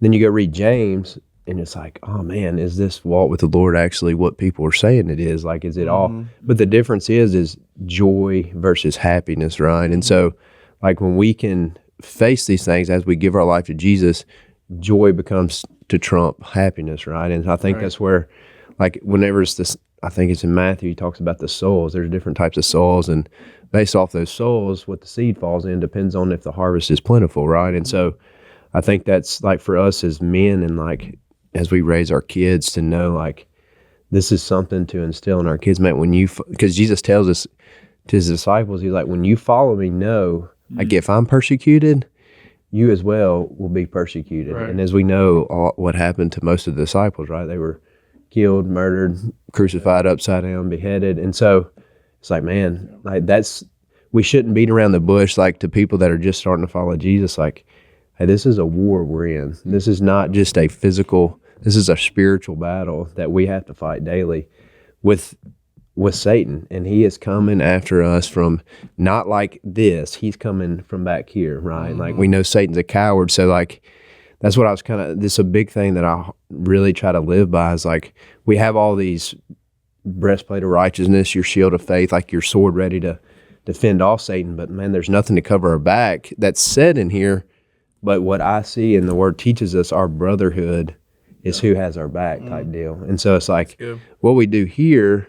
then you go read James and it's like, oh man, is this walk with the Lord actually what people are saying it is? Like, is it all? But the difference is joy versus happiness, right? And so like when we can face these things as we give our life to Jesus, joy becomes to trump happiness, right? And I think that's where, like whenever it's this, I think it's in Matthew, he talks about the souls. There's different types of souls, and based off those souls, what the seed falls in depends on if the harvest is plentiful, right? And so I think that's like for us as men and like as we raise our kids to know, like, this is something to instill in our kids, man. When you, because Jesus tells us to his disciples, he's like, when you follow me, know, like, if I'm persecuted, you as well will be persecuted. Right. And as we know, what happened to most of the disciples, right? They were killed, murdered, crucified upside down, beheaded. And so it's like, man, like, we shouldn't beat around the bush, like, to people that are just starting to follow Jesus, like, hey, this is a war we're in. This is not just a physical, this is a spiritual battle that we have to fight daily with Satan. And he is coming after us from not like this. He's coming from back here, right? Like, we know Satan's a coward. So, like, that's what I was this is a big thing that I really try to live by, is like, we have all these breastplate of righteousness, your shield of faith, like your sword ready to defend off Satan. But man, there's nothing to cover our back. That's said in here. But what I see, and the word teaches us, our brotherhood is who has our back type deal. And so it's like, what we do here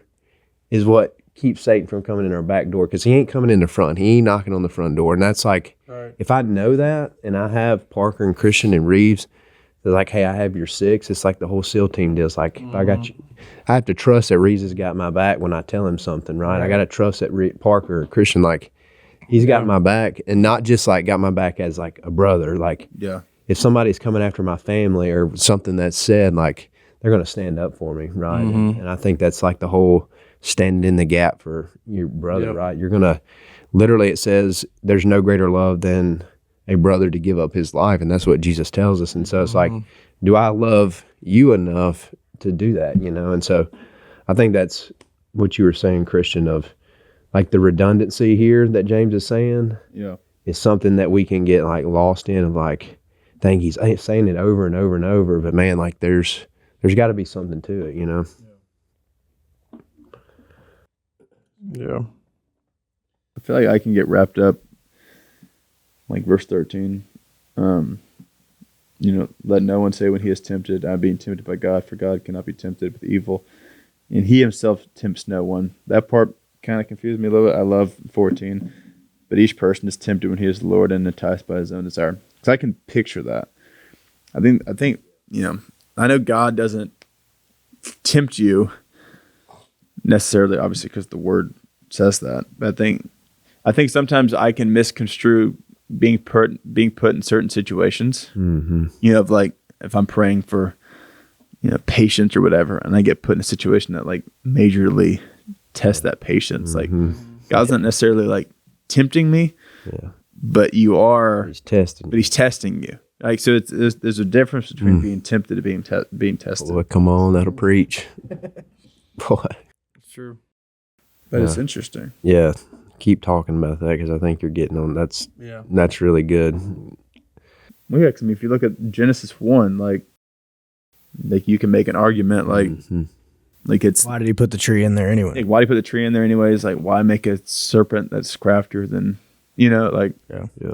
is what keeps Satan from coming in our back door, because he ain't coming in the front. He ain't knocking on the front door. And that's like, if I know that, and I have Parker and Christian and Reeves, they're like, hey, I have your 6. It's like the whole SEAL team deal. It's like, if I got you, I have to trust that Reeves has got my back when I tell him something, right? I got to trust that Parker or Christian, like, he's got my back, and not just like got my back as like a brother. Like, if somebody's coming after my family or something that's said, like, they're going to stand up for me, right? And I think that's like the whole standing in the gap for your brother, right? You're going to, literally, it says there's no greater love than a brother to give up his life, and that's what Jesus tells us. And so it's like, do I love you enough to do that, you know? And so I think that's what you were saying, Christian, of like the redundancy here that James is saying is something that we can get like lost in, of like, I think he's saying it over and over and over, but man, like, there's got to be something to it, you know? Yeah. I feel like I can get wrapped up, like verse 13. Let no one say when he is tempted, I'm being tempted by God, for God cannot be tempted with evil, and he himself tempts no one. That part kind of confused me a little bit. I love 14, but each person is tempted when he is lured and enticed by his own desire. Because I can picture that. I think I know God doesn't tempt you necessarily, obviously, because the word says that. But I think sometimes I can misconstrue being put in certain situations. Of like, if I'm praying for patience or whatever, and I get put in a situation that like majorly tests that patience. Like, God's not necessarily like tempting me, but he's testing you. Like, so there's a difference between being tempted and being tested. Boy, come on, that'll preach. Boy. It's true. But it's interesting. Yeah. Keep talking about that, because I think you're getting on. That's really good. Well, yeah, 'cause, I mean, if you look at Genesis 1, like you can make an argument like it's, why did he put the tree in there anyway? like, why do you put the tree in there anyways? Like, why make a serpent that's craftier than like? Yeah.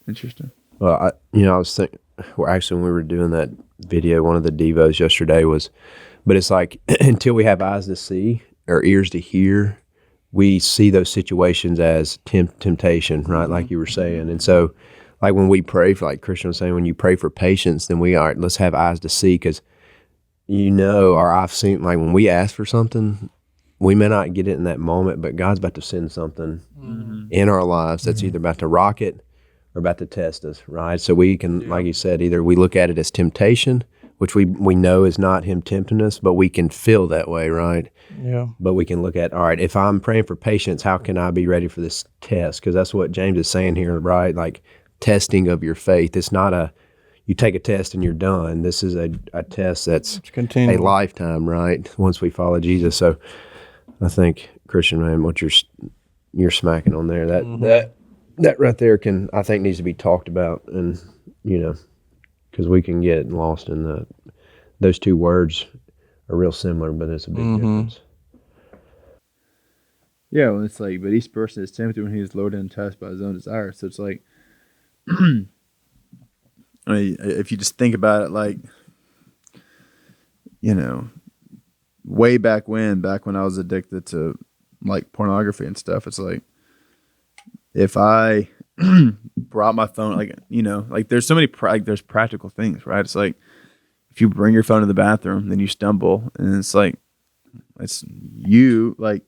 Interesting. Well, I was thinking, actually, when we were doing that video, one of the devos yesterday but it's like, until we have eyes to see or ears to hear, we see those situations as temptation, right? Like you were saying. And so, like, when we pray for, like Christian was saying, when you pray for patience, then let's have eyes to see, because or I've seen, like, when we ask for something, we may not get it in that moment, but God's about to send something in our lives that's either about to rock it or about to test us, right? So we can, like you said, either we look at it as temptation, which we know is not him tempting us, but we can feel that way, right? Yeah. But we can look at, all right, if I'm praying for patience, how can I be ready for this test? Because that's what James is saying here, right? Like, testing of your faith. It's not you take a test and you're done. This is a test that's a lifetime, right? Once we follow Jesus. So I think, Christian, man, what you're smacking on there, that right there I think needs to be talked about, and because we can get lost in those two words are real similar, but it's a big difference. Yeah, well, it's like, but each person is tempted when he is lured and enticed by his own desire. So it's like, I mean, if you just think about it, like, way back when I was addicted to like pornography and stuff, it's like, if I brought my phone, like, like there's so many, there's practical things, right? It's like, if you bring your phone to the bathroom, then you stumble, and it's like, it's you, like,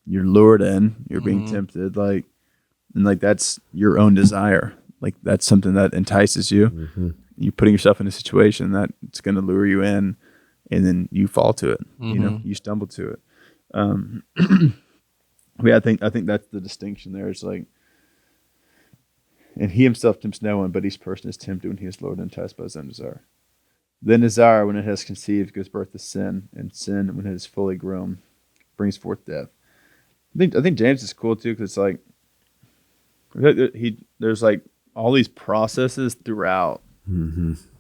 you're lured in, you're being tempted, like, and like that's your own desire. Like that's something that entices you. Mm-hmm. You're putting yourself in a situation that it's going to lure you in, and then you fall to it. You stumble to it. Yeah, I think that's the distinction there. It's like, and he himself tempts no one, but each person is tempted when he is lured and enticed by his own desire. Then desire, when it has conceived, gives birth to sin, and sin, when it is fully grown, brings forth death. I think James is cool too, because it's like there's like all these processes throughout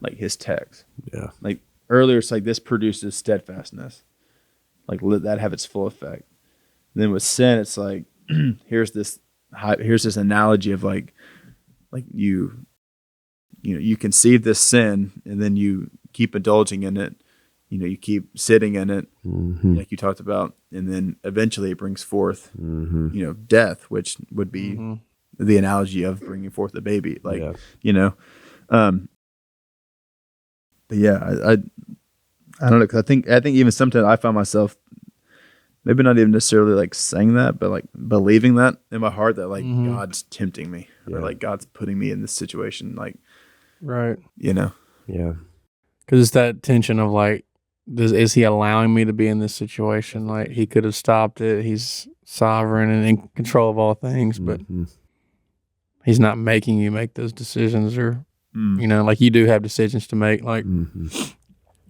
like his text. Yeah. Like earlier, it's like this produces steadfastness. Like let that have its full effect. And then with sin, it's like here's this analogy of like you conceive this sin, and then you keep indulging in it. You keep sitting in it, like you talked about, and then eventually it brings forth, death, which would be the analogy of bringing forth a baby. Like, but yeah, I don't know, because I think even sometimes I find myself maybe not even necessarily like saying that, but like believing that in my heart that like God's tempting me, or like God's putting me in this situation, like, right, Yeah. because it's that tension of like, is he allowing me to be in this situation? Like he could have stopped it. He's sovereign and in control of all things, but he's not making you make those decisions, or like you do have decisions to make. Like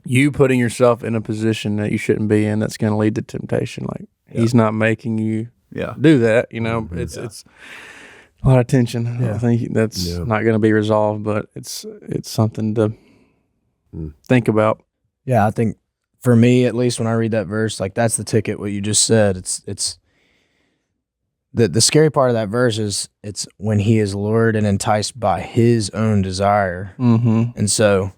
you putting yourself in a position that you shouldn't be in, that's going to lead to temptation. Like he's not making you do that. It's a lot of tension. I think that's not going to be resolved, but it's something to think about. Yeah, I think for me, at least when I read that verse, like that's the ticket, what you just said. It's the scary part of that verse is it's when he is lured and enticed by his own desire. And so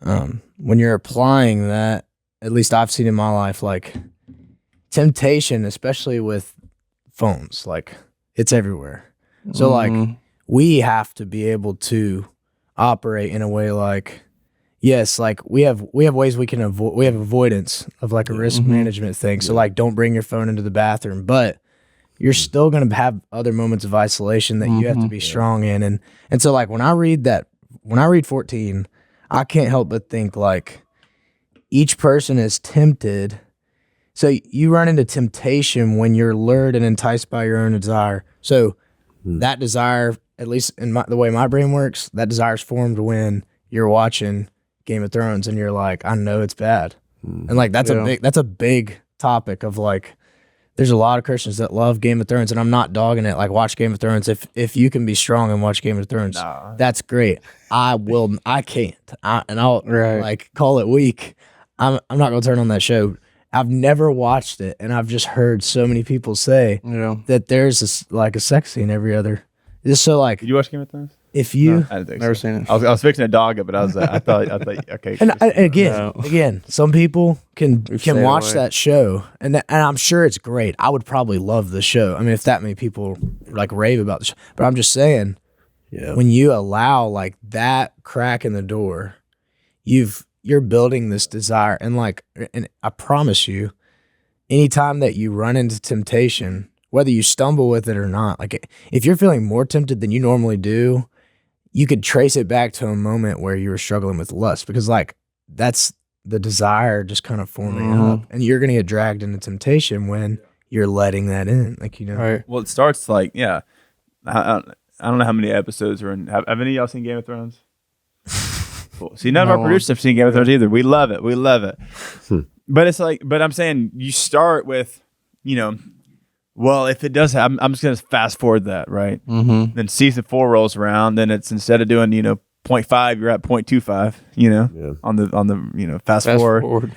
when you're applying that, at least I've seen in my life, like temptation, especially with phones, like it's everywhere. So like we have to be able to operate in a way like, yes, like we have ways we can avoid. We have avoidance of like a risk management thing. So like, don't bring your phone into the bathroom, but you're still going to have other moments of isolation that you have to be strong in. And so like when I read 14, I can't help but think like each person is tempted. So you run into temptation when you're lured and enticed by your own desire. So that desire, at least in the way my brain works, that desire is formed when you're watching Game of Thrones and you're like, I know it's bad. And like that's a big topic of like, there's a lot of Christians that love Game of Thrones, and I'm not dogging it. Like, watch Game of Thrones. If you can be strong and watch Game of Thrones, that's great. I can't. I'll like call it weak. I'm not gonna turn on that show. I've never watched it, and I've just heard so many people say that there's a sex scene every other. Just so like, did you watch Game of Thrones? If you I didn't think never so. seen it. I was fixing to dog it, but I thought okay. And again, some people can watch that show, and I'm sure it's great. I would probably love the show. I mean, if that many people like rave about the show, but I'm just saying, when you allow like that crack in the door, you're building this desire, and I promise you, anytime that you run into temptation, whether you stumble with it or not, like if you're feeling more tempted than you normally do, you could trace it back to a moment where you were struggling with lust, because like that's the desire just kind of forming up, and you're going to get dragged into temptation when you're letting that in, like, Right. Well, it starts like, I don't know how many episodes are in. Have any of y'all seen Game of Thrones? Cool. See, none of our producers have seen Game of Thrones either. We love it. But it's like, but I'm saying you start with, well, if it does happen, I'm just going to fast forward that, right? Then season 4 rolls around, then it's, instead of doing, 0.5, you're at 0.25, on the, fast forward.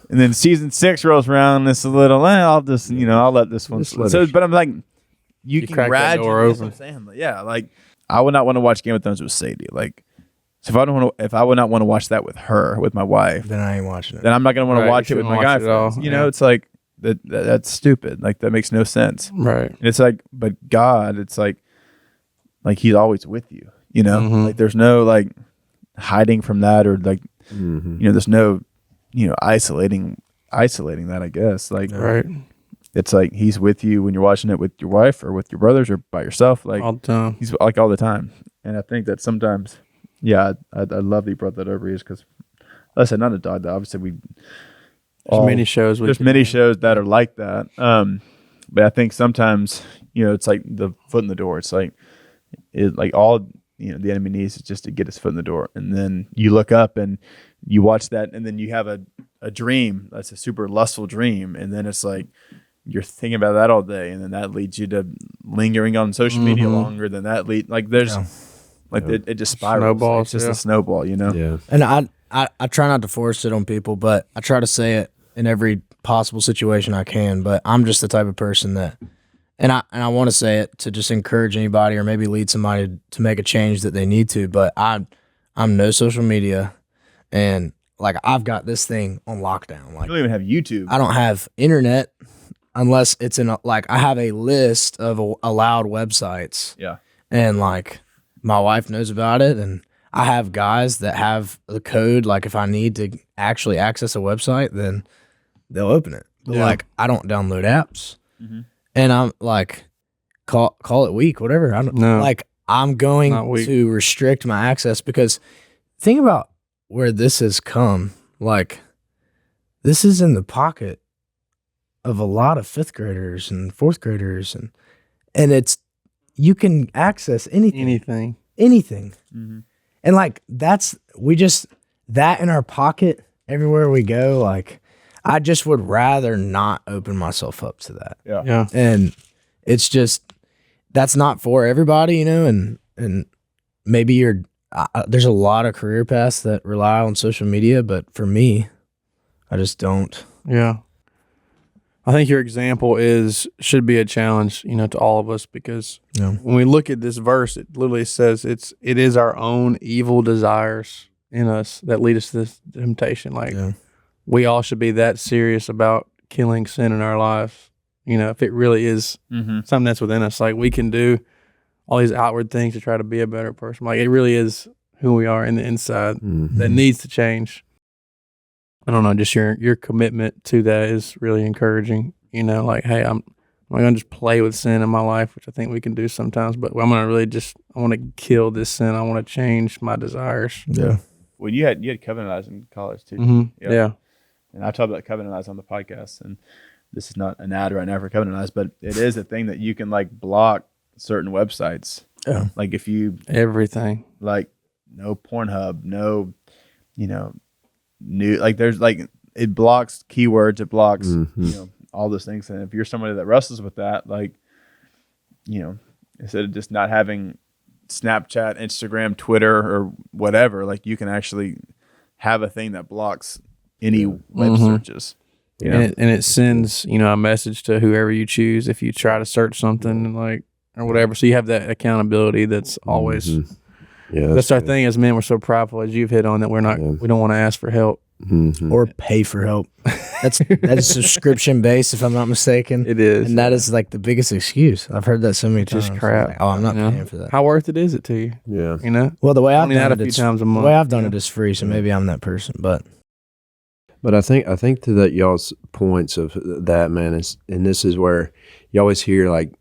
And then season 6 rolls around, and it's a little, I'll just, I'll let this one slip. So, but I'm like, you can gradually, that's what I'm saying. Yeah, like, I would not want to watch Game of Thrones with Sadie. Like, so if I would not want to watch that with her, with my wife, then I ain't watching it. Then I'm not going to want to watch it with my guy friends. It's like, that's stupid. Like, that makes no sense. Right. And it's like, but God, it's like, like he's always with you, you know, like there's no like hiding from that, or like, you know, there's no, you know, isolating that, I guess. Like, Right. it's like he's with you when you're watching it with your wife or with your brothers or by yourself. Like All the time. he's like all the time. And I think that sometimes, I love that you brought that over, is because, like I said, not a dog that obviously There's many shows. there's many shows that are like that. But I think sometimes, you know, it's like the foot in the door. It's like, all, you know, the enemy needs is just to get his foot in the door. And then you look up and you watch that, and then you have a dream that's a super lustful dream. And then it's like, you're thinking about that all day. And then that leads you to lingering on social media longer than that like there's like it just spirals. Snowballs, It's just a snowball, you know? Yeah. And I try not to force it on people, but I try to say it in every possible situation I can. But I'm just the type of person that, and I want to say it to just encourage anybody or maybe lead somebody to make a change that they need to. But I'm no social media, and like I've got this thing on lockdown. Like You don't even have YouTube. I don't have internet unless it's in like I have a list of allowed websites. Yeah. And like my wife knows about it, and I have guys that have the code. Like if I need to actually access a website, then they'll open it. But like I don't download apps, and I'm like, call it weak, whatever. I don't like. I'm going to restrict my access, because think about where this has come. Like this is in the pocket of a lot of 5th graders and 4th graders, and it's, you can access anything. And like that in our pocket everywhere we go. Like I just would rather not open myself up to that. Yeah. And it's just, that's not for everybody, you know, and maybe there's a lot of career paths that rely on social media, but for me, I just don't. Yeah. I think your example should be a challenge, you know, to all of us, because when we look at this verse, it literally says it is our own evil desires in us that lead us to this temptation. Like we all should be that serious about killing sin in our lives. You know, if it really is something that's within us, like we can do all these outward things to try to be a better person. Like it really is who we are in the inside that needs to change. I don't know, just your commitment to that is really encouraging. You know, like, hey, I'm not going to just play with sin in my life, which I think we can do sometimes, but I'm going to really I want to kill this sin. I want to change my desires. Yeah. Well, you had Covenant Eyes in college too. Mm-hmm. Yeah. And I talked about Covenant Eyes on the podcast, and this is not an ad right now for Covenant Eyes, but it is a thing that you can like block certain websites. Yeah. Like if you Everything. like no Pornhub, no, you know, new, like there's like, it blocks keywords, it blocks, you know, all those things. And if you're somebody that wrestles with that, like, you know, instead of just not having Snapchat, Instagram, Twitter, or whatever, like you can actually have a thing that blocks any web searches. You know? And it sends, you know, a message to whoever you choose if you try to search something like or whatever. So you have that accountability that's always that's our thing as men. We're so prideful, as you've hit on, that we don't want to ask for help or pay for help. That's subscription based, if I'm not mistaken. It is, and that is like the biggest excuse. I've heard that so many times. Just crap. Like, oh, I'm not paying for that. How worth it is it to you? Yeah, you know. Well, the way I've done that it, a few times a month. The way I've done it is free, so maybe I'm that person. But I think to that y'all's points of that, man, is, and this is where you always hear like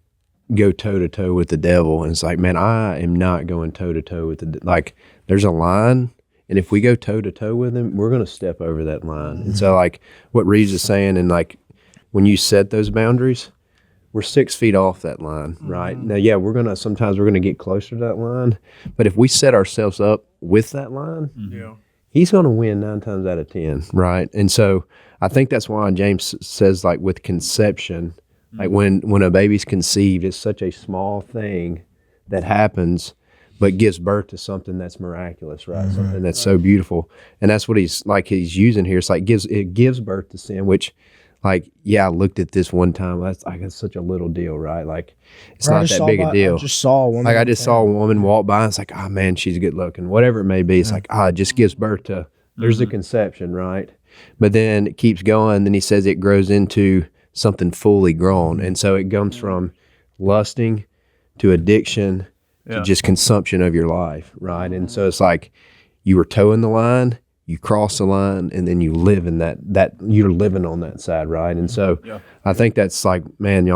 go toe to toe with the devil, and it's like, man, I am not going toe to toe with like there's a line. And if we go toe to toe with him, we're going to step over that line. And so like what Reeves is saying, and like when you set those boundaries, we're 6 feet off that line, right? Now, yeah, sometimes we're going to get closer to that line. But if we set ourselves up with that line, he's going to win 9 times out of 10, right? And so I think that's why James says, like with conception, like when a baby's conceived, it's such a small thing that happens, but gives birth to something that's miraculous, right? Something that's so beautiful. And that's what he's using here. It's like it gives birth to sin, which, like, yeah, I looked at this one time. That's like, it's such a little deal, right? Like, it's not that big a deal. I just saw a woman. Like, I just saw a woman walk by, and it's like, oh, man, she's good looking. Whatever it may be, it's like, it just gives birth to, there's the conception, right? But then it keeps going. Then he says it grows into something fully grown. And so it comes from lusting to addiction to just consumption of your life, right? And so it's like you were towing the line, you cross the line, and then you live in that you're living on that side, right? And so I think that's like, man,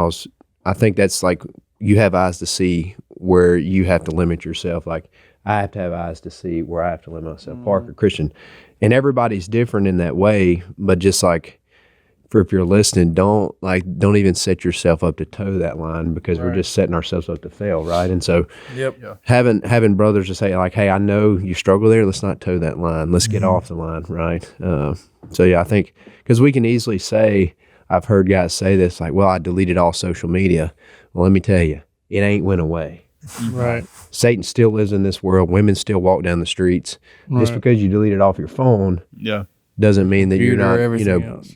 I think that's like you have eyes to see where you have to limit yourself. Like I have to have eyes to see where I have to limit myself. Parker, Christian, and everybody's different in that way, but just like, if you're listening, don't even set yourself up to toe that line, because we're just setting ourselves up to fail, right? And so having brothers to say like, hey, I know you struggle there, let's not toe that line, let's get off the line, right? So I think, because we can easily say, I've heard guys say this, like, well, I deleted all social media. Well, let me tell you, it ain't went away. Right. Satan still lives in this world. Women still walk down the streets. Just because you delete it off your phone doesn't mean that you're not,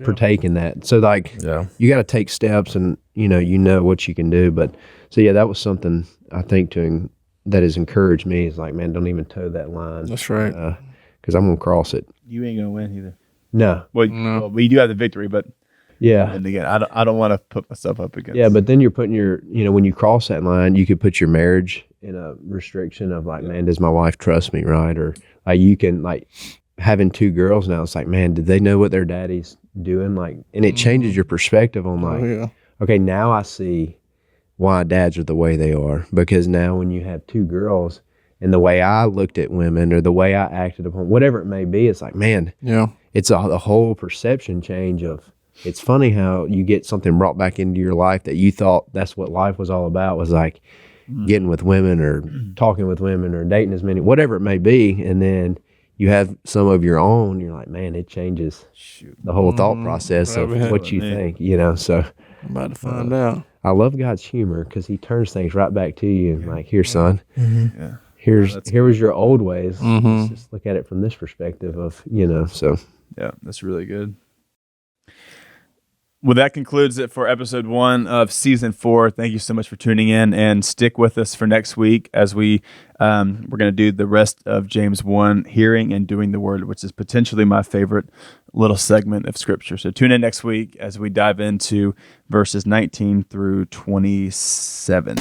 partaking that. So like, you got to take steps, and you know what you can do. But so that was something I think that has encouraged me, is like, man, don't even toe that line. That's right. Because I'm gonna cross it. You ain't gonna win either. No. Well, we do have the victory, but and again, I don't want to put myself up against. Yeah, but then you're putting your, when you cross that line, you could put your marriage in a restriction of like, man, does my wife trust me, right? Or like, you can like, having 2 girls now, it's like, man, did they know what their daddy's doing? Like, and it changes your perspective on like, okay, now I see why dads are the way they are. Because now when you have 2 girls, and the way I looked at women, or the way I acted upon, whatever it may be, it's like, man, it's a whole perception change of, it's funny how you get something brought back into your life that you thought that's what life was all about, was like getting with women, or talking with women, or dating as many, whatever it may be. And then you have some of your own, you're like, man, it changes the whole thought process of what you think, so. I'm about to find out. I love God's humor, because he turns things right back to you, and like, here, son, here was your old ways. Let's just look at it from this perspective of, so. Yeah, that's really good. Well, that concludes it for episode 1 of season 4. Thank you so much for tuning in, and stick with us for next week as we're going to do the rest of James 1, hearing and doing the word, which is potentially my favorite little segment of scripture. So tune in next week as we dive into verses 19 through 27.